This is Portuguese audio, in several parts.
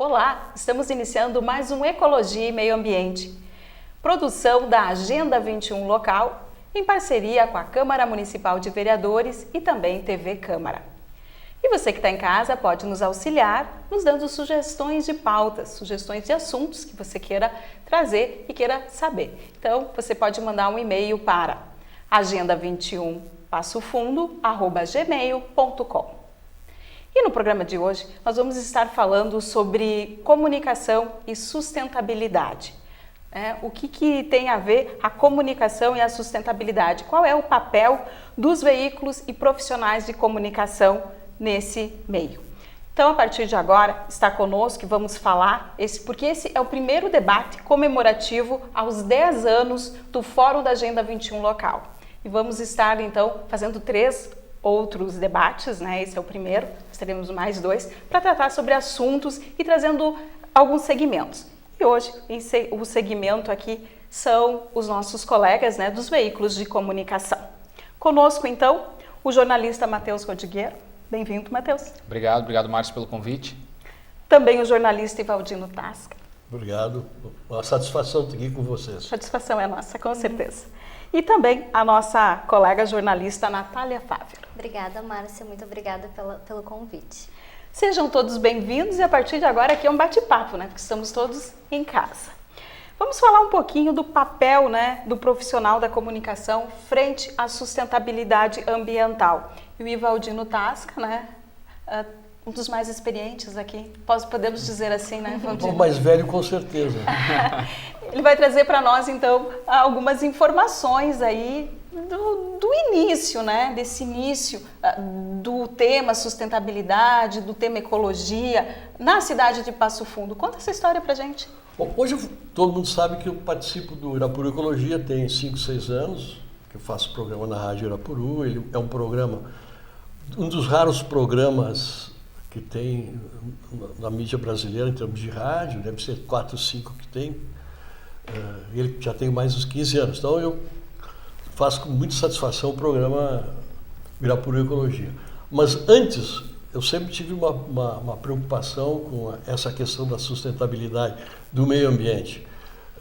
Olá, estamos iniciando mais um Ecologia e Meio Ambiente, produção da Agenda 21 local, em parceria com a Câmara Municipal de Vereadores e também TV Câmara. E você que está em casa pode nos auxiliar, nos dando sugestões de pautas, sugestões de assuntos que você queira trazer e queira saber. Então, você pode mandar um e-mail para agenda21passofundo@gmail.com. E no programa de hoje, nós vamos estar falando sobre comunicação e sustentabilidade. O que tem a ver a comunicação e a sustentabilidade? Qual é o papel dos veículos e profissionais de comunicação nesse meio? Então, a partir de agora, está conosco e vamos falar, porque esse é o primeiro debate comemorativo aos 10 anos do Fórum da Agenda 21 local. E vamos estar, então, fazendo 3 outros debates, Esse é o primeiro, nós teremos mais 2, para tratar sobre assuntos e trazendo alguns segmentos. E hoje, o segmento aqui são os nossos colegas, dos veículos de comunicação. Conosco, então, o jornalista Matheus Rodrigueiro. Bem-vindo, Matheus. Obrigado, Márcio, pelo convite. Também o jornalista Ivaldino Tasca. Obrigado, uma satisfação estar aqui com vocês. Satisfação é nossa, com certeza. E também a nossa colega jornalista Natália Fávero. Obrigada, Márcia, muito obrigada pelo convite. Sejam todos bem-vindos e a partir de agora aqui é um bate-papo, Porque estamos todos em casa. Vamos falar um pouquinho do papel, do profissional da comunicação frente à sustentabilidade ambiental. E o Ivaldino Tasca, um dos mais experientes aqui, podemos dizer assim, Ivaldino? O mais velho, com certeza. Ele vai trazer para nós, então, algumas informações aí do início, desse início do tema sustentabilidade, do tema ecologia, na cidade de Passo Fundo. Conta essa história para a gente. Bom, hoje todo mundo sabe que eu participo do Irapuru Ecologia, tem 5, 6 anos, que eu faço programa na Rádio Irapuru. Ele é um programa, um dos raros programas que tem na mídia brasileira em termos de rádio, deve ser 4, 5 que tem. Ele já tem mais uns 15 anos, então eu faço com muita satisfação o programa Irapuru Ecologia. Mas antes, eu sempre tive uma preocupação com essa questão da sustentabilidade do meio ambiente.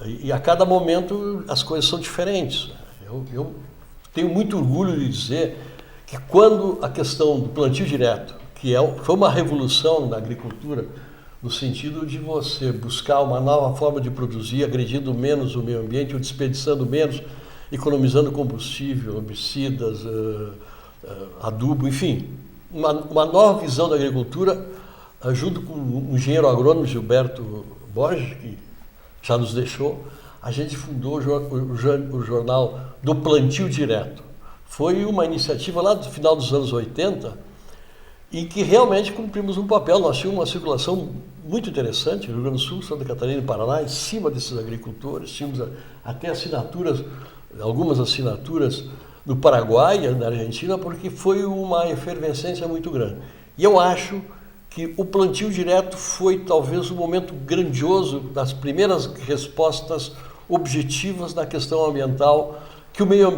E a cada momento as coisas são diferentes. Eu tenho muito orgulho de dizer que quando a questão do plantio direto, foi uma revolução na agricultura, no sentido de você buscar uma nova forma de produzir, agredindo menos o meio ambiente, ou desperdiçando menos, economizando combustível, herbicidas, adubo, enfim. Uma nova visão da agricultura, junto com o engenheiro agrônomo Gilberto Borges, que já nos deixou, a gente fundou o jornal do Plantio Direto. Foi uma iniciativa lá do final dos anos 80, em que realmente cumprimos um papel. Nós tínhamos uma circulação muito interessante no Rio Grande do Sul, Santa Catarina e Paraná, em cima desses agricultores. Tínhamos até algumas assinaturas no Paraguai, na Argentina, porque foi uma efervescência muito grande. E eu acho que o plantio direto foi talvez um momento grandioso das primeiras respostas objetivas na questão ambiental que o meio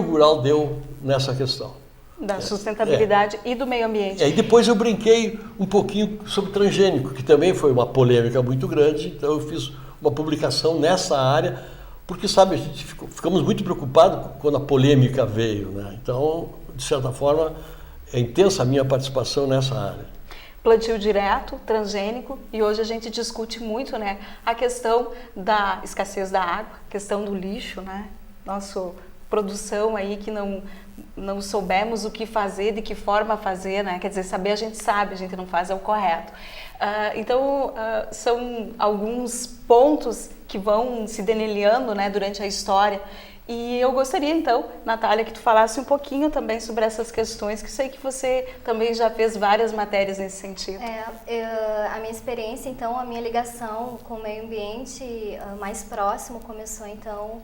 rural deu nessa questão. Da sustentabilidade e do meio ambiente. E depois eu brinquei um pouquinho sobre transgênico, que também foi uma polêmica muito grande, então eu fiz uma publicação nessa área, porque, a gente ficamos muito preocupados quando a polêmica veio, Então, de certa forma, é intensa a minha participação nessa área. Plantio direto, transgênico, e hoje a gente discute muito, a questão da escassez da água, a questão do lixo, Nossa produção aí que não soubemos o que fazer, de que forma fazer, Quer dizer, saber a gente sabe, a gente não faz, é o correto. Então, são alguns pontos que vão se delineando, durante a história. E eu gostaria, então, Natália, que tu falasse um pouquinho também sobre essas questões, que sei que você também já fez várias matérias nesse sentido. A minha experiência, então, a minha ligação com o meio ambiente mais próximo começou, então,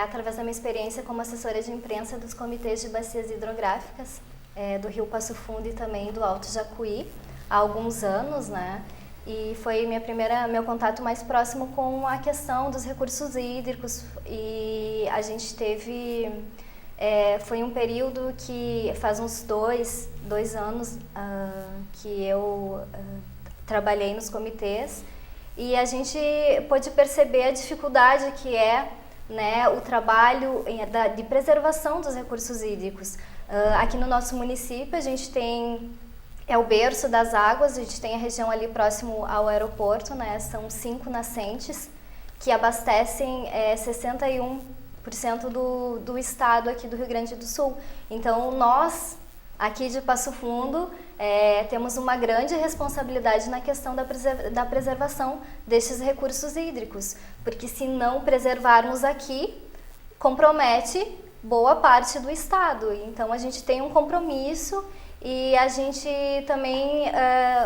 através da minha experiência como assessora de imprensa dos comitês de bacias hidrográficas do Rio Passo Fundo e também do Alto Jacuí, há alguns anos, E foi meu contato mais próximo com a questão dos recursos hídricos. E a gente teve, foi um período que faz uns dois anos que eu trabalhei nos comitês, e a gente pôde perceber a dificuldade que é, né, o trabalho de preservação dos recursos hídricos. Aqui no nosso município a gente tem, é o berço das águas, a gente tem a região ali próximo ao aeroporto, né, são 5 nascentes que abastecem 61% do estado aqui do Rio Grande do Sul. Então nós, aqui de Passo Fundo, temos uma grande responsabilidade na questão da preservação destes recursos hídricos, porque se não preservarmos aqui, compromete boa parte do estado. Então a gente tem um compromisso e a gente também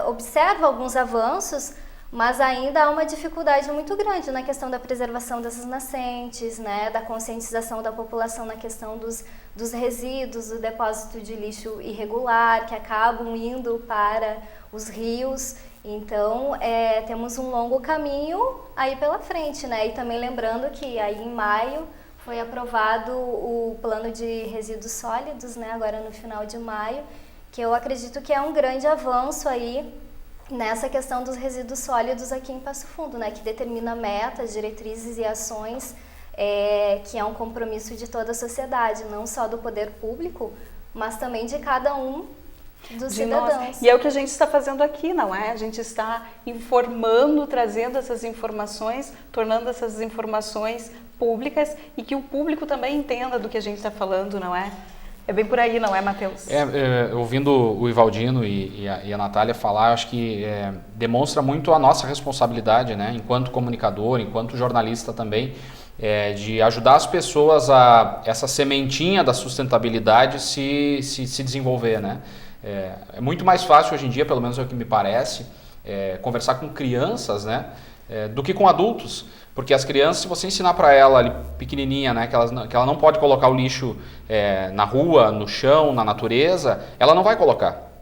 observa alguns avanços, mas ainda há uma dificuldade muito grande na questão da preservação dessas nascentes, né, da conscientização da população na questão dos resíduos, do depósito de lixo irregular, que acabam indo para os rios. Então, temos um longo caminho aí pela frente, né? E também lembrando que aí em maio foi aprovado o plano de resíduos sólidos, né, agora no final de maio, que eu acredito que é um grande avanço aí nessa questão dos resíduos sólidos aqui em Passo Fundo, né, que determina metas, diretrizes e ações, que é um compromisso de toda a sociedade, não só do poder público, mas também de cada um dos cidadãos. Nós. E é o que a gente está fazendo aqui, não é? A gente está informando, trazendo essas informações, tornando essas informações públicas e que o público também entenda do que a gente está falando, não é? É bem por aí, não é, Matheus? Ouvindo o Ivaldino e a Natália falar, acho que demonstra muito a nossa responsabilidade, né, enquanto comunicador, enquanto jornalista também, de ajudar as pessoas a essa sementinha da sustentabilidade se desenvolver, né? É muito mais fácil hoje em dia, pelo menos é o que me parece, conversar com crianças, né, do que com adultos. Porque as crianças, se você ensinar para ela ali, pequenininha, né, que ela não pode colocar o lixo na rua, no chão, na natureza, ela não vai colocar.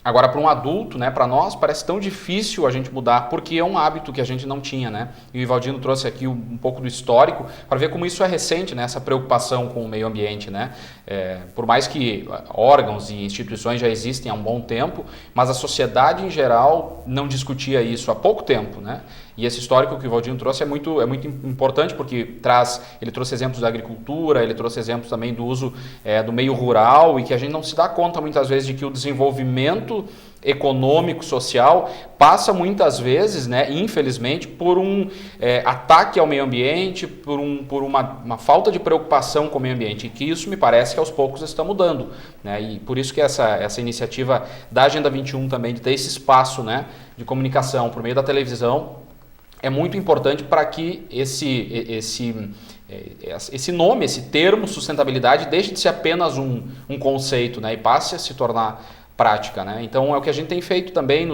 Agora, para um adulto, né, para nós, parece tão difícil a gente mudar, porque é um hábito que a gente não tinha, né? E o Ivaldino trouxe aqui um pouco do histórico, para ver como isso é recente, né, essa preocupação com o meio ambiente, né? Por mais que órgãos e instituições já existem há um bom tempo, mas a sociedade em geral não discutia isso há pouco tempo, né? E esse histórico que o Ivaldino trouxe é muito importante, porque ele trouxe exemplos da agricultura, ele trouxe exemplos também do uso do meio rural, e que a gente não se dá conta muitas vezes de que o desenvolvimento econômico, social, passa muitas vezes, né, infelizmente, por um ataque ao meio ambiente, por uma falta de preocupação com o meio ambiente, e que isso me parece que aos poucos está mudando, né, e por isso que essa iniciativa da Agenda 21 também, de ter esse espaço, né, de comunicação por meio da televisão, é muito importante para que esse nome, esse termo sustentabilidade deixe de ser apenas um conceito, né, e passe a se tornar prática, né? Então é o que a gente tem feito também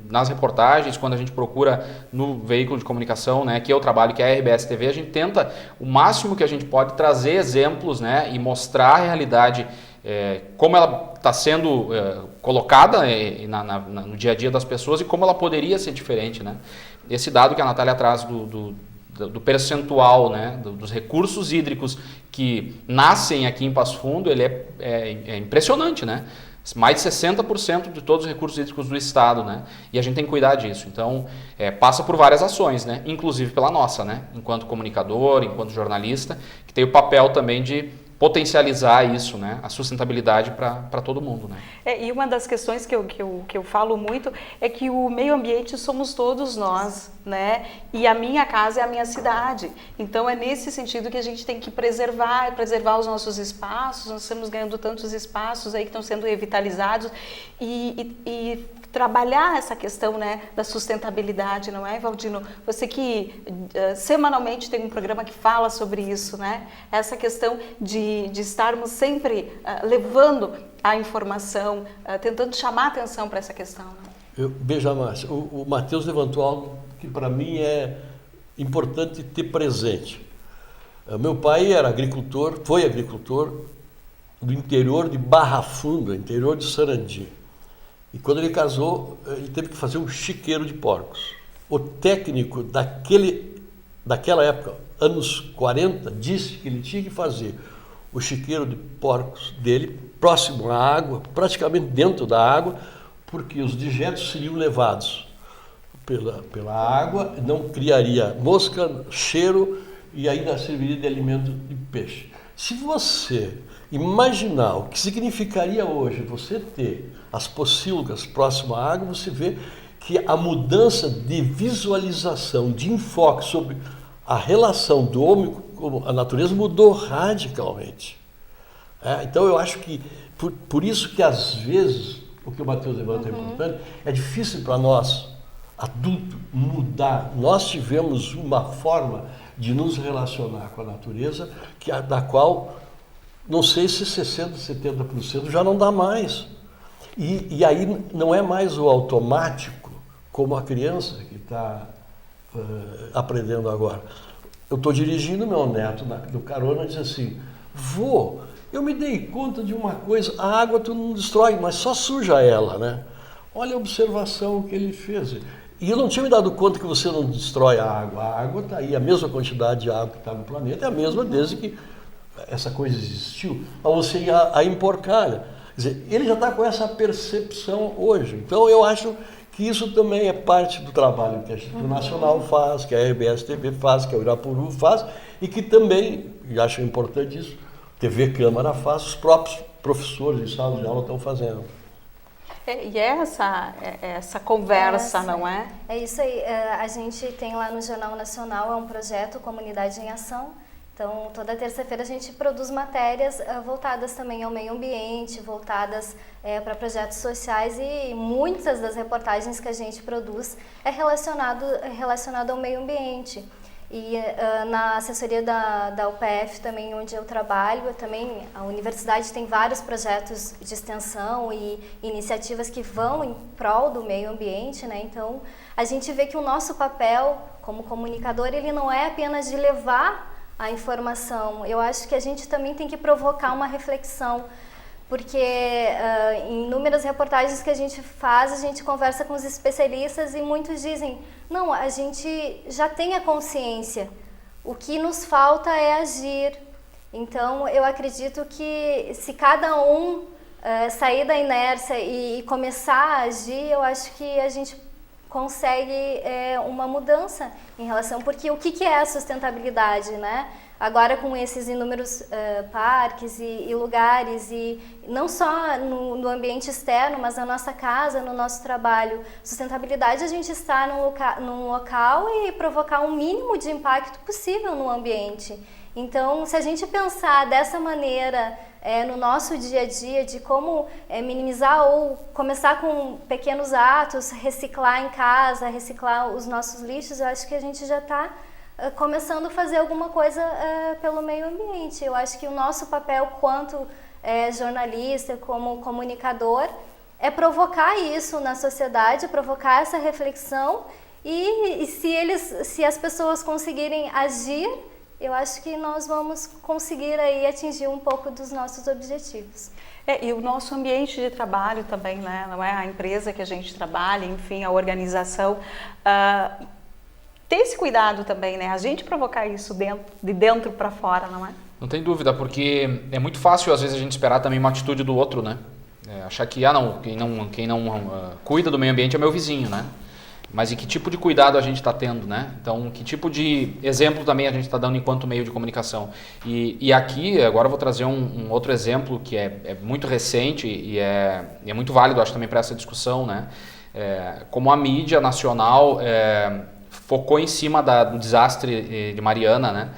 nas reportagens, quando a gente procura no veículo de comunicação, né, que eu trabalho, que é a RBS TV, a gente tenta o máximo que a gente pode trazer exemplos, né, e mostrar a realidade, como ela está sendo colocada no dia a dia das pessoas e como ela poderia ser diferente, né? Esse dado que a Natália traz do percentual, né, dos recursos hídricos que nascem aqui em Passo Fundo, ele é impressionante, né? Mais de 60% de todos os recursos hídricos do estado, né? E a gente tem que cuidar disso. Então, passa por várias ações, né? Inclusive pela nossa, né? Enquanto comunicador, enquanto jornalista, que tem o papel também de potencializar isso, né? A sustentabilidade para todo mundo, né? E uma das questões que eu falo muito é que o meio ambiente somos todos nós, né? E a minha casa é a minha cidade. Então é nesse sentido que a gente tem que preservar os nossos espaços. Nós estamos ganhando tantos espaços aí que estão sendo revitalizados e trabalhar essa questão, né, da sustentabilidade, não é, Ivaldino? Você que semanalmente tem um programa que fala sobre isso, né? Essa questão de estarmos sempre levando a informação, tentando chamar atenção para essa questão. Né? Veja, Márcia, o Matheus levantou algo que para mim é importante ter presente. Meu pai foi agricultor do interior de Barra Funda, interior de Sarandi. E quando ele casou, ele teve que fazer um chiqueiro de porcos. O técnico daquela época, anos 40, disse que ele tinha que fazer o chiqueiro de porcos dele próximo à água, praticamente dentro da água, porque os dejetos seriam levados pela água, não criaria mosca, cheiro e ainda serviria de alimento de peixe. Se você imaginar o que significaria hoje você ter as pocilgas próximo à água, você vê que a mudança de visualização, de enfoque sobre a relação do homem com a natureza mudou radicalmente. Então eu acho que, por isso que às vezes, o que o Matheus levanta é importante, é difícil para nós, adultos, mudar. Nós tivemos uma forma de nos relacionar com a natureza, da qual, não sei se 60%, 70% já não dá mais. E aí não é mais o automático, como a criança que está aprendendo agora. Eu estou dirigindo, meu neto do carona diz assim: vô, eu me dei conta de uma coisa, a água tu não destrói, mas só suja ela, né? Olha a observação que ele fez. E eu não tinha me dado conta que você não destrói a água. A água está aí, a mesma quantidade de água que está no planeta é a mesma desde que essa coisa existiu. Mas você ia a emporcalha. Quer dizer, ele já está com essa percepção hoje. Então eu acho que isso também é parte do trabalho que a Instituto Nacional faz, que a RBS TV faz, que a Irapuru faz, e que também, e acho importante isso, TV Câmara faz, os próprios professores de sala de aula estão fazendo. E é essa conversa, não é? É isso aí. A gente tem lá no Jornal Nacional, é um projeto Comunidade em Ação. Então, toda terça-feira a gente produz matérias voltadas também ao meio ambiente, voltadas para projetos sociais, e muitas das reportagens que a gente produz é relacionado ao meio ambiente. E na assessoria da UPF também, onde eu trabalho, também a universidade tem vários projetos de extensão e iniciativas que vão em prol do meio ambiente, né? Então, a gente vê que o nosso papel como comunicador, ele não é apenas de levar a informação. Eu acho que a gente também tem que provocar uma reflexão, porque em inúmeras reportagens que a gente faz, a gente conversa com os especialistas e muitos dizem: não, a gente já tem a consciência, o que nos falta é agir. Então, eu acredito que se cada um sair da inércia e começar a agir, eu acho que a gente consegue uma mudança em relação, porque o que é a sustentabilidade, né? Agora, com esses inúmeros parques e lugares, e não só no ambiente externo, mas na nossa casa, no nosso trabalho, sustentabilidade, a gente está num local e provocar o mínimo de impacto possível no ambiente. Então, se a gente pensar dessa maneira no nosso dia a dia, de como minimizar ou começar com pequenos atos, reciclar em casa, reciclar os nossos lixos, eu acho que a gente já está começando a fazer alguma coisa pelo meio ambiente. Eu acho que o nosso papel quanto jornalista, como comunicador, é provocar isso na sociedade, provocar essa reflexão, e se as pessoas conseguirem agir, eu acho que nós vamos conseguir aí atingir um pouco dos nossos objetivos. E o nosso ambiente de trabalho também, né? Não é a empresa que a gente trabalha, enfim, a organização, ter esse cuidado também, né? A gente provocar isso de dentro para fora, não é? Não tem dúvida, porque é muito fácil às vezes a gente esperar também uma atitude do outro, né? Achar que quem não cuida do meio ambiente é meu vizinho, né? Mas e que tipo de cuidado a gente está tendo, né? Então, que tipo de exemplo também a gente está dando enquanto meio de comunicação? E aqui, agora eu vou trazer um outro exemplo que é muito recente e é muito válido, acho, também para essa discussão, né? Como a mídia nacional focou em cima do desastre de Mariana, né?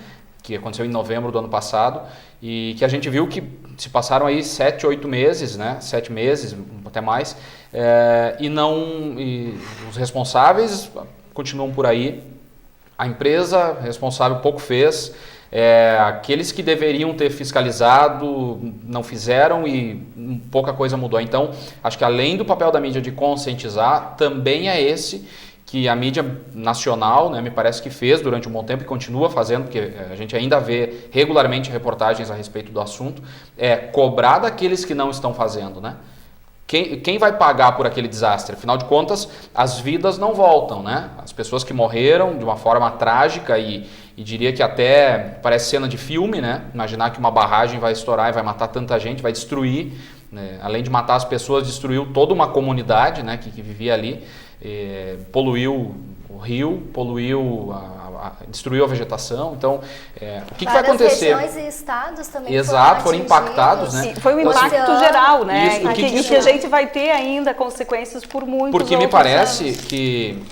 Que aconteceu em novembro do ano passado, e que a gente viu que se passaram aí 7, 8 meses, né? 7 meses, até mais, e os responsáveis continuam por aí. A empresa responsável pouco fez, aqueles que deveriam ter fiscalizado não fizeram e pouca coisa mudou. Então, acho que além do papel da mídia de conscientizar, também é esse que a mídia nacional, né, me parece que fez durante um bom tempo e continua fazendo, porque a gente ainda vê regularmente reportagens a respeito do assunto, cobrar daqueles que não estão fazendo, né? Quem vai pagar por aquele desastre? Afinal de contas, as vidas não voltam, né? As pessoas que morreram de uma forma trágica e diria que até parece cena de filme, né? Imaginar que uma barragem vai estourar e vai matar tanta gente, vai destruir, né? Além de matar as pessoas, destruiu toda uma comunidade, né, que vivia ali. poluiu o rio, destruiu a vegetação. Então, o que vai Várias acontecer? regiões e estados também Exato, foram atingidos. impactados, né? Sim, foi um Então, assim, impacto geral, né? isso, o que E que a gente vai ter ainda consequências por muitos Porque me outros parece anos. que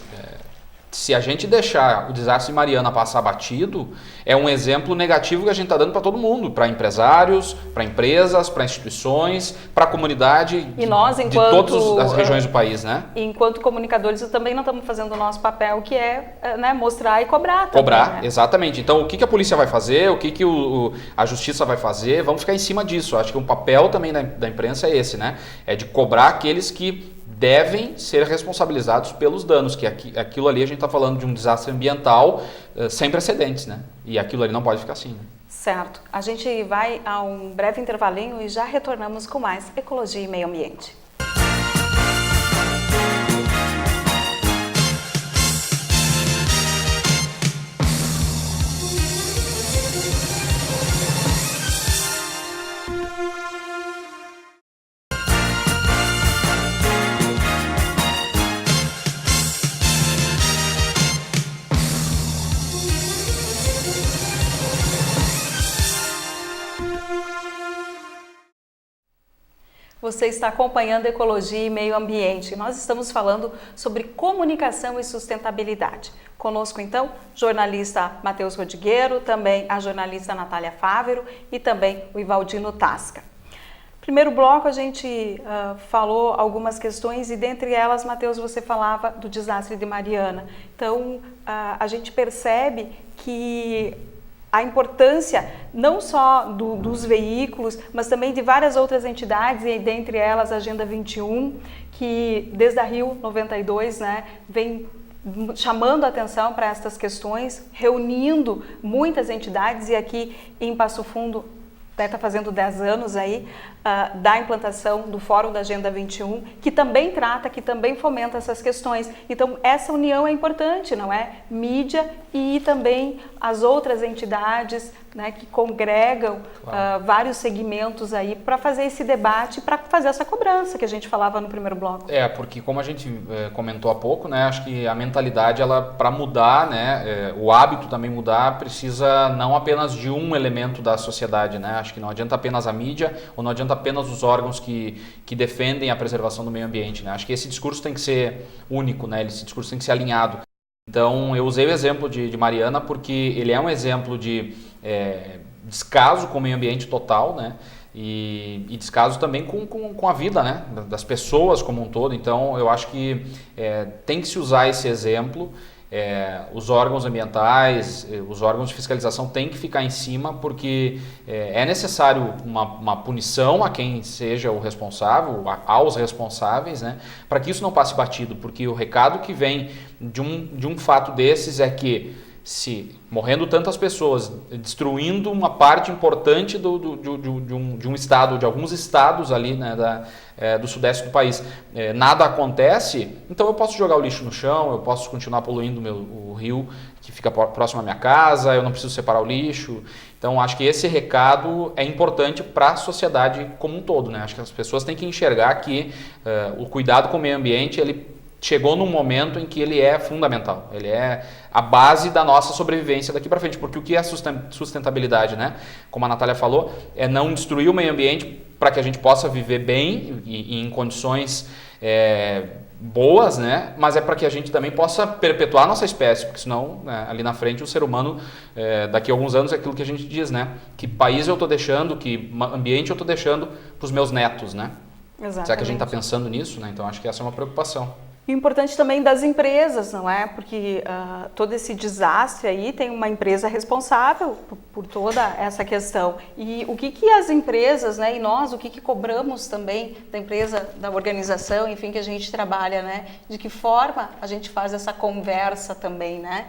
se a gente deixar o desastre de Mariana passar batido, é um exemplo negativo que a gente está dando para todo mundo, para empresários, para empresas, para instituições, para a comunidade E nós, de enquanto, todas as regiões do país, né? Enquanto comunicadores, também não estamos fazendo o nosso papel, que é, né, mostrar e cobrar também, Cobrar, né? exatamente. Então, o que a polícia vai fazer, o que a justiça vai fazer, vamos ficar em cima disso. Acho que um papel também da imprensa é esse, né? É de cobrar aqueles que devem ser responsabilizados pelos danos, que aquilo ali a gente está falando de um desastre ambiental sem precedentes, né? E aquilo ali não pode ficar assim, né? Certo. A gente vai a um breve intervalinho e já retornamos com mais Ecologia e Meio Ambiente. Você está acompanhando Ecologia e Meio Ambiente. Nós estamos falando sobre comunicação e sustentabilidade. Conosco, então, jornalista Matheus Rodrigueiro, também a jornalista Natália Fávero e também o Ivaldino Tasca. Primeiro bloco, a gente falou algumas questões e, dentre elas, Matheus, você falava do desastre de Mariana. Então, a gente percebe que a importância não só dos veículos, mas também de várias outras entidades, e dentre elas a Agenda 21, que desde a Rio 92, né, vem chamando a atenção para estas questões, reunindo muitas entidades, e aqui em Passo Fundo está fazendo 10 anos aí da implantação do Fórum da Agenda 21, que também trata, que também fomenta essas questões. Então, essa união é importante, não é? Mídia e também as outras entidades, né, que congregam vários segmentos aí para fazer esse debate, para fazer essa cobrança que a gente falava no primeiro bloco. Porque como a gente comentou há pouco, né, acho que a mentalidade, ela para mudar, né, o hábito também mudar, precisa não apenas de um elemento da sociedade, né? Acho que não adianta apenas a mídia ou não adianta apenas os órgãos que defendem a preservação do meio ambiente, né? Acho que esse discurso tem que ser único, né? Esse discurso tem que ser alinhado. Então, eu usei o exemplo de Mariana porque ele é um exemplo de descaso com o meio ambiente total, né? E descaso também com a vida, né, das pessoas como um todo. Então, eu acho que tem que se usar esse exemplo. Os órgãos ambientais, os órgãos de fiscalização têm que ficar em cima, porque é necessário uma punição a quem seja o responsável, aos responsáveis, né, para que isso não passe batido, porque o recado que vem de um fato desses é que, se morrendo tantas pessoas, destruindo uma parte importante de um estado, de alguns estados ali, né, do sudeste do país, nada acontece, então eu posso jogar o lixo no chão, eu posso continuar poluindo o rio que fica próximo à minha casa, eu não preciso separar o lixo. Então, acho que esse recado é importante para a sociedade como um todo, né? Acho que as pessoas têm que enxergar que o cuidado com o meio ambiente, ele chegou num momento em que ele é fundamental, ele é a base da nossa sobrevivência daqui para frente, porque o que é sustentabilidade, né? Como a Natália falou, é não destruir o meio ambiente para que a gente possa viver bem e em condições boas, né? Mas é para que a gente também possa perpetuar a nossa espécie, porque senão, né, ali na frente, o ser humano, daqui a alguns anos, é aquilo que a gente diz, né? Que país eu estou deixando, que ambiente eu estou deixando para os meus netos, né? Exatamente. Será que a gente está pensando nisso, né? Então, acho que essa é uma preocupação. E o importante também das empresas, não é? Porque todo esse desastre aí tem uma empresa responsável por toda essa questão. E o que as empresas, né, e nós, o que cobramos também da empresa, da organização, enfim, que a gente trabalha, né? De que forma a gente faz essa conversa também, né?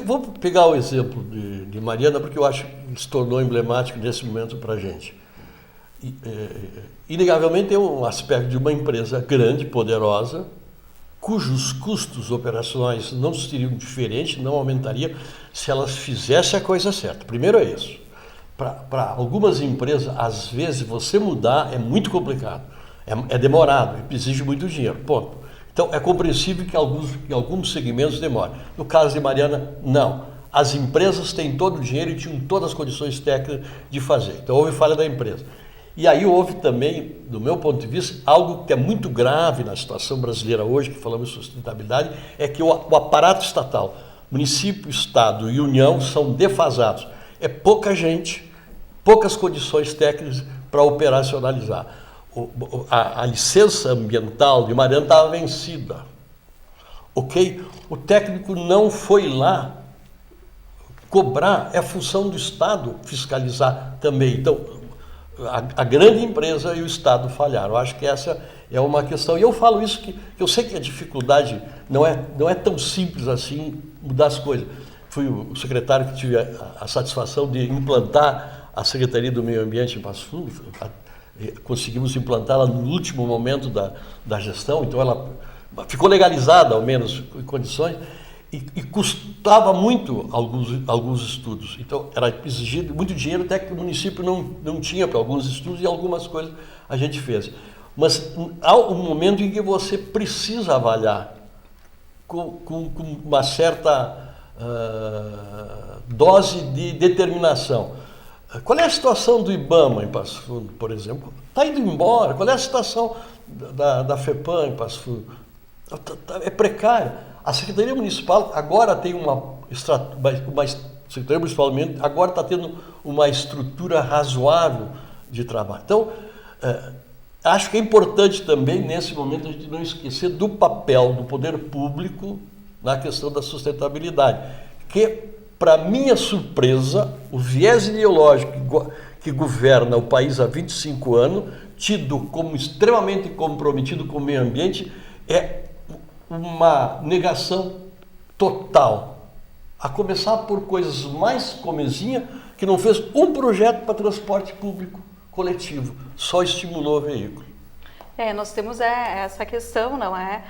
Vou pegar o exemplo de Mariana, porque eu acho que se tornou emblemático nesse momento para a gente. Inegavelmente tem um aspecto de uma empresa grande, poderosa, cujos custos operacionais não seriam diferentes, não aumentariam se elas fizessem a coisa certa. Primeiro é isso. Para algumas empresas, às vezes, você mudar é muito complicado, é demorado, exige muito dinheiro, ponto. Então, é compreensível que em alguns segmentos demore. No caso de Mariana, não. As empresas têm todo o dinheiro e tinham todas as condições técnicas de fazer. Então, houve falha da empresa. E aí houve também, do meu ponto de vista, algo que é muito grave na situação brasileira hoje, que falamos de sustentabilidade, é que o aparato estatal, município, estado e união são defasados. É pouca gente, poucas condições técnicas para operacionalizar. A licença ambiental de Mariana estava vencida, ok? O técnico não foi lá cobrar, é função do Estado fiscalizar também. Então, a grande empresa e o Estado falharam. Eu acho que essa é uma questão. E eu falo isso que eu sei que a dificuldade não é tão simples assim mudar as coisas. Fui o secretário que tive a satisfação de implantar a Secretaria do Meio Ambiente em Passo Fundo. Conseguimos implantá-la no último momento da gestão, então ela ficou legalizada, ao menos, em condições, e custava muito alguns estudos. Então, era exigido muito dinheiro, até que o município não tinha para alguns estudos, e algumas coisas a gente fez. Mas há um momento em que você precisa avaliar com uma certa dose de determinação. Qual é a situação do IBAMA em Passo Fundo, por exemplo? Está indo embora. Qual é a situação da FEPAM em Passo Fundo? É precária. A Secretaria Municipal agora tem Secretaria Municipal agora está tendo uma estrutura razoável de trabalho. Então, acho que é importante também, nesse momento, a gente não esquecer do papel do poder público na questão da sustentabilidade, que, para minha surpresa, o viés ideológico que governa o país há 25 anos, tido como extremamente comprometido com o meio ambiente, é uma negação total. A começar por coisas mais comezinha, que não fez um projeto para transporte público coletivo, só estimulou o veículo. Nós temos essa questão, não é,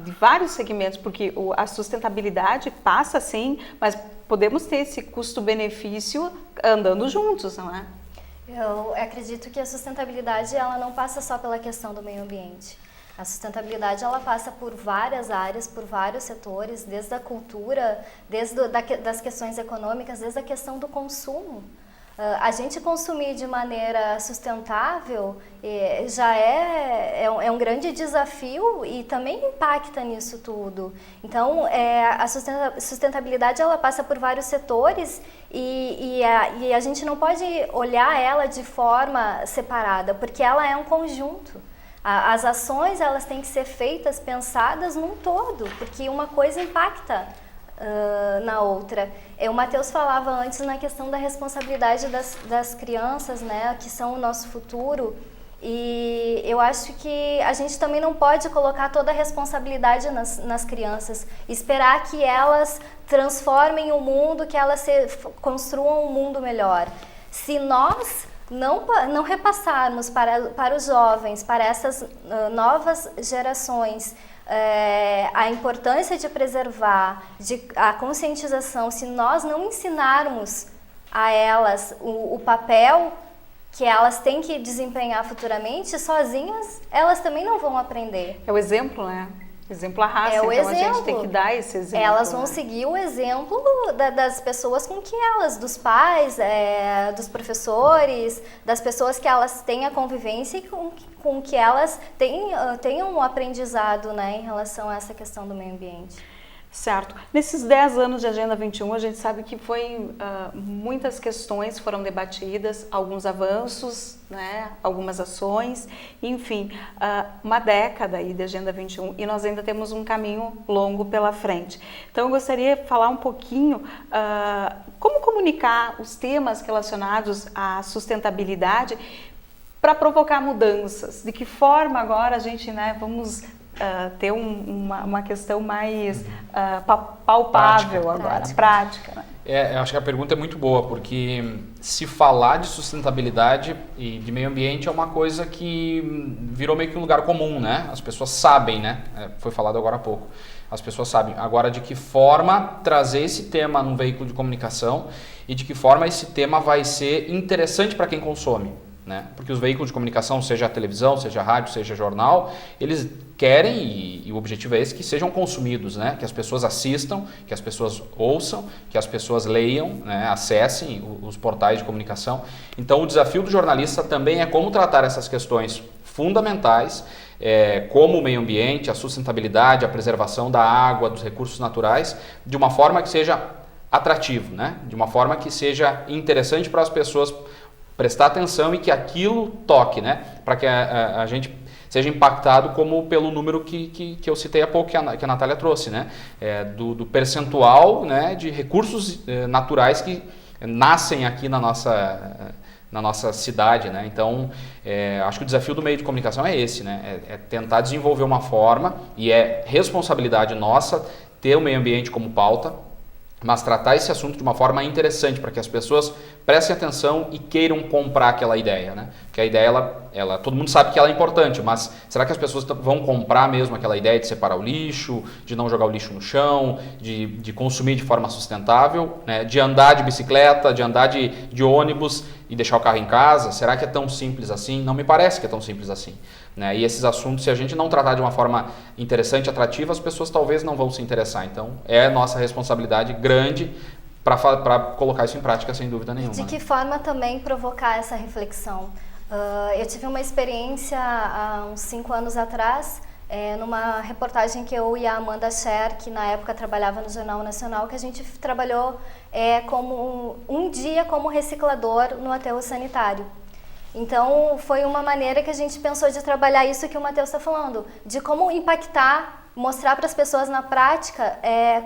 de vários segmentos, porque a sustentabilidade passa sim, mas podemos ter esse custo-benefício andando juntos, não é? Eu acredito que a sustentabilidade ela não passa só pela questão do meio ambiente. A sustentabilidade ela passa por várias áreas, por vários setores, desde a cultura, das questões econômicas, desde a questão do consumo. A gente consumir de maneira sustentável já é um grande desafio e também impacta nisso tudo. Então, a sustentabilidade ela passa por vários setores e a gente não pode olhar ela de forma separada, porque ela é um conjunto. As ações elas têm que ser feitas, pensadas num todo, porque uma coisa impacta na outra. O Matheus falava antes na questão da responsabilidade das crianças, né, que são o nosso futuro, e eu acho que a gente também não pode colocar toda a responsabilidade nas crianças, esperar que elas transformem o mundo, que elas construam um mundo melhor. Se nós não repassarmos para os jovens, para essas novas gerações, a importância de preservar, a conscientização, se nós não ensinarmos a elas o papel que elas têm que desempenhar futuramente, sozinhas elas também não vão aprender. É o exemplo, né? Exemplo a raça, então exemplo. A gente tem que dar esse exemplo. Elas vão seguir o exemplo das pessoas com que elas, dos pais, dos professores, das pessoas que elas têm a convivência e com que elas tenham um aprendizado, né, em relação a essa questão do meio ambiente. Certo. Nesses 10 anos de Agenda 21, a gente sabe que muitas questões foram debatidas, alguns avanços, né, algumas ações, enfim, uma década aí de Agenda 21 e nós ainda temos um caminho longo pela frente. Então, eu gostaria de falar um pouquinho como comunicar os temas relacionados à sustentabilidade para provocar mudanças. De que forma agora a gente, né, vamos ter uma questão mais palpável agora, prática. Né? Eu acho que a pergunta é muito boa, porque se falar de sustentabilidade e de meio ambiente é uma coisa que virou meio que um lugar comum, né? As pessoas sabem, né? Foi falado agora há pouco. As pessoas sabem. Agora, de que forma trazer esse tema num veículo de comunicação e de que forma esse tema vai ser interessante para quem consome. né? Porque os veículos de comunicação, seja a televisão, seja a rádio, seja jornal, eles querem, e o objetivo é esse, que sejam consumidos, né? Que as pessoas assistam, que as pessoas ouçam, que as pessoas leiam, né? Acessem os portais de comunicação. Então o desafio do jornalista também é como tratar essas questões fundamentais, como o meio ambiente, a sustentabilidade, a preservação da água, dos recursos naturais, de uma forma que seja atrativo, né? De uma forma que seja interessante para as pessoas prestar atenção e que aquilo toque, né? Para que a gente seja impactado como pelo número que eu citei há pouco, que a Natália trouxe, né? Do percentual, né, de recursos naturais que nascem aqui na nossa cidade, né? Então, acho que o desafio do meio de comunicação é esse, né? É tentar desenvolver uma forma, e é responsabilidade nossa ter o meio ambiente como pauta, mas tratar esse assunto de uma forma interessante para que as pessoas prestem atenção e queiram comprar aquela ideia, né? Porque a ideia, todo mundo sabe que ela é importante, mas será que as pessoas vão comprar mesmo aquela ideia de separar o lixo, de não jogar o lixo no chão, de consumir de forma sustentável, né? De andar de bicicleta, de andar de ônibus e deixar o carro em casa? Será que é tão simples assim? Não me parece que é tão simples assim, né? E esses assuntos, se a gente não tratar de uma forma interessante, atrativa, as pessoas talvez não vão se interessar. Então, é nossa responsabilidade grande para colocar isso em prática, sem dúvida nenhuma. De que forma também provocar essa reflexão? Eu tive uma experiência há uns 5 anos atrás, numa reportagem que eu e a Amanda Scher, que na época trabalhava no Jornal Nacional, que a gente trabalhou como um dia como reciclador no aterro sanitário. Então, foi uma maneira que a gente pensou de trabalhar isso que o Matheus está falando, de como impactar, mostrar para as pessoas na prática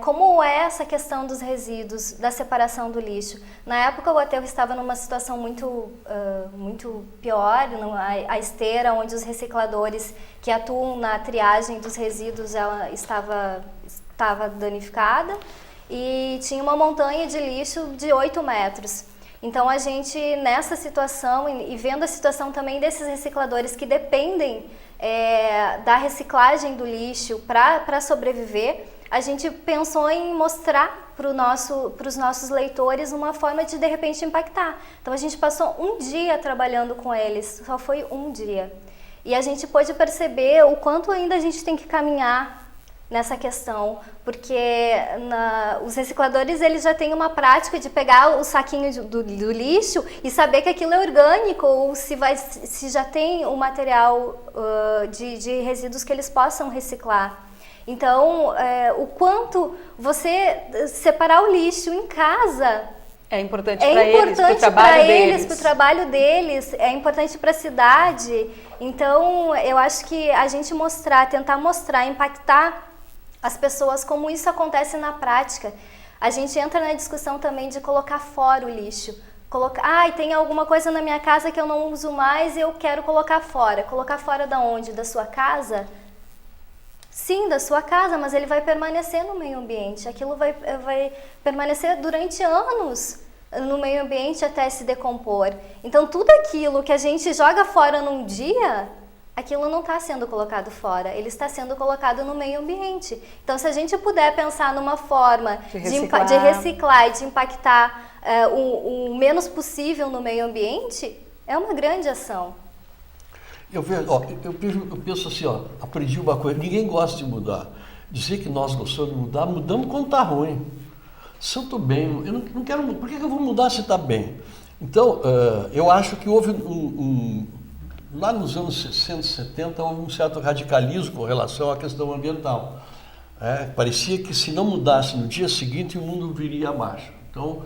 como é essa questão dos resíduos, da separação do lixo. Na época, o aterro estava numa situação muito pior, a esteira onde os recicladores que atuam na triagem dos resíduos ela estava danificada e tinha uma montanha de lixo de 8 metros. Então, a gente, nessa situação, e vendo a situação também desses recicladores que dependem da reciclagem do lixo para sobreviver, a gente pensou em mostrar para os nossos leitores uma forma de repente, impactar. Então, a gente passou um dia trabalhando com eles, só foi um dia. E a gente pôde perceber o quanto ainda a gente tem que caminhar nessa questão, porque os recicladores eles já têm uma prática de pegar o saquinho do lixo e saber que aquilo é orgânico ou se já tem um material de resíduos que eles possam reciclar. Então, o quanto você separar o lixo em casa é importante para eles, para o trabalho deles. Para o trabalho deles, é importante para a cidade. Então, eu acho que a gente tentar mostrar, impactar as pessoas como isso acontece na prática. A gente entra na discussão também de colocar fora o lixo. Tem alguma coisa na minha casa que eu não uso mais e eu quero colocar fora. Colocar fora da onde? Da sua casa? Sim, da sua casa, mas ele vai permanecer no meio ambiente. Aquilo vai permanecer durante anos no meio ambiente até se decompor. Então, tudo aquilo que a gente joga fora num dia, aquilo não está sendo colocado fora, ele está sendo colocado no meio ambiente. Então, se a gente puder pensar numa forma de reciclar e de impactar o menos possível no meio ambiente, é uma grande ação. Eu penso assim, aprendi uma coisa, ninguém gosta de mudar. Dizer que nós gostamos de mudar, mudamos quando está ruim. Se eu estou bem, eu não quero mudar, por que eu vou mudar se está bem? Então, eu acho que houve lá nos anos 60, 70, houve um certo radicalismo com relação à questão ambiental. Parecia que se não mudasse no dia seguinte, o mundo viria abaixo. Então,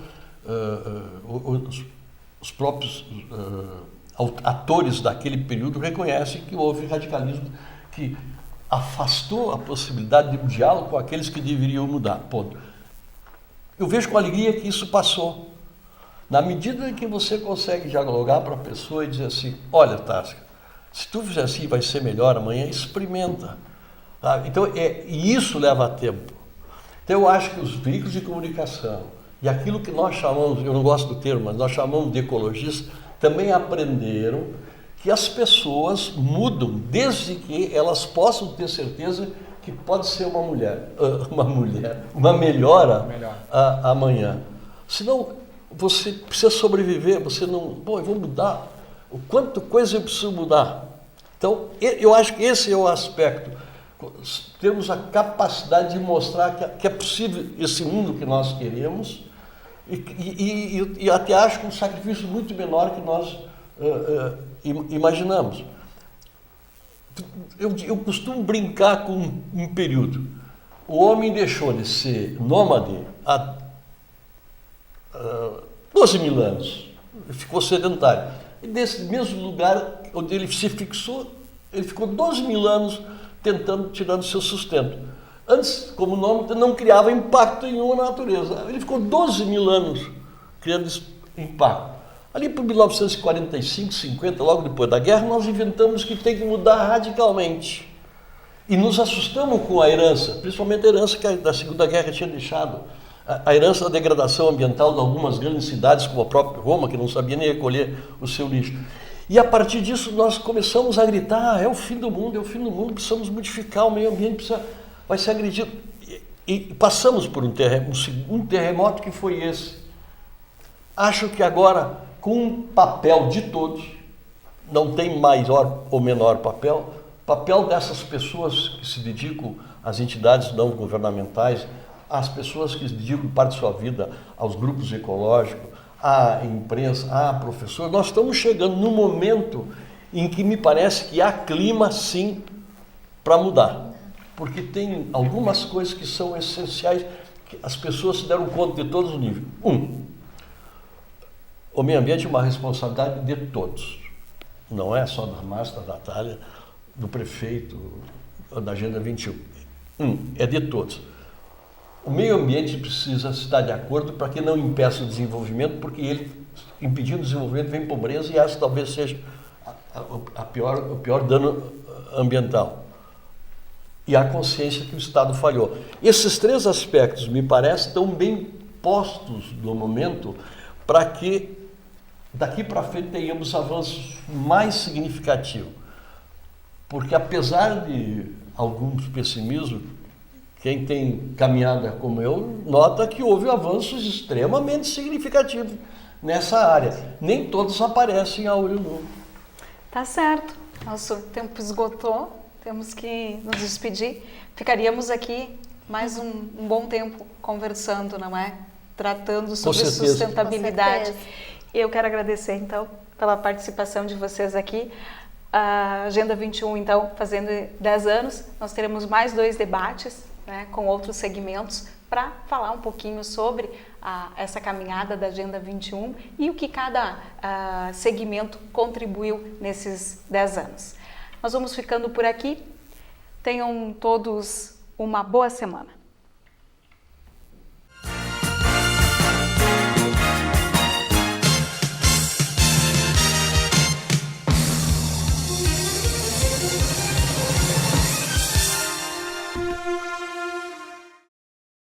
os próprios atores daquele período reconhecem que houve radicalismo que afastou a possibilidade de um diálogo com aqueles que deveriam mudar. Ponto. Eu vejo com alegria que isso passou. Na medida em que você consegue dialogar para a pessoa e dizer assim, olha, Tasca, se tu fizer assim vai ser melhor amanhã, experimenta. Então, e isso leva tempo. Então, eu acho que os veículos de comunicação e aquilo que nós chamamos, eu não gosto do termo, mas nós chamamos de ecologistas, também aprenderam que as pessoas mudam desde que elas possam ter certeza que pode ser uma melhora amanhã. Senão, você precisa sobreviver, você não... eu vou mudar. o quanto coisa eu preciso mudar. Então, eu acho que esse é o aspecto. Temos a capacidade de mostrar que é possível esse mundo que nós queremos e até acho que um sacrifício muito menor que nós imaginamos. Eu costumo brincar com um período. O homem deixou de ser nômade há 12 mil anos, ficou sedentário. E desse mesmo lugar onde ele se fixou, ele ficou 12 mil anos tirando seu sustento. Antes, como nômade, não criava impacto nenhum na natureza. Ele ficou 12 mil anos criando impacto. Ali por 1945, 50, logo depois da guerra, nós inventamos que tem que mudar radicalmente. E nos assustamos com a herança, principalmente a herança que da Segunda Guerra tinha deixado. A herança da degradação ambiental de algumas grandes cidades, como a própria Roma, que não sabia nem recolher o seu lixo. E a partir disso nós começamos a gritar, é o fim do mundo, precisamos modificar o meio ambiente, vai ser agredido. E passamos por um terremoto que foi esse. Acho que agora, com o papel de todos, não tem maior ou menor papel dessas pessoas que se dedicam às entidades não governamentais, às pessoas que dedicam parte de sua vida aos grupos ecológicos, à imprensa, a professores, nós estamos chegando num momento em que me parece que há clima, sim, para mudar. Porque tem algumas coisas que são essenciais, que as pessoas se deram conta de todos os níveis. O meio ambiente é uma responsabilidade de todos. Não é só da Márcia, da Natália, do prefeito, da Agenda 21. É de todos. O meio ambiente precisa estar de acordo para que não impeça o desenvolvimento, porque ele, impedindo o desenvolvimento, vem pobreza e essa talvez seja o pior dano ambiental. E a consciência que o Estado falhou. Esses três aspectos, me parece, estão bem postos no momento para que daqui para frente tenhamos avanços mais significativos. Porque apesar de alguns pessimismos, quem tem caminhada como eu, nota que houve avanços extremamente significativos nessa área. Nem todos aparecem a olho nu. Tá certo. Nosso tempo esgotou. Temos que nos despedir. Ficaríamos aqui mais um bom tempo conversando, não é? Tratando sobre sustentabilidade. Eu quero agradecer, então, pela participação de vocês aqui. A Agenda 21, então, fazendo 10 anos, nós teremos mais 2 debates, né, com outros segmentos para falar um pouquinho sobre essa caminhada da Agenda 21 e o que cada segmento contribuiu nesses 10 anos. Nós vamos ficando por aqui. Tenham todos uma boa semana.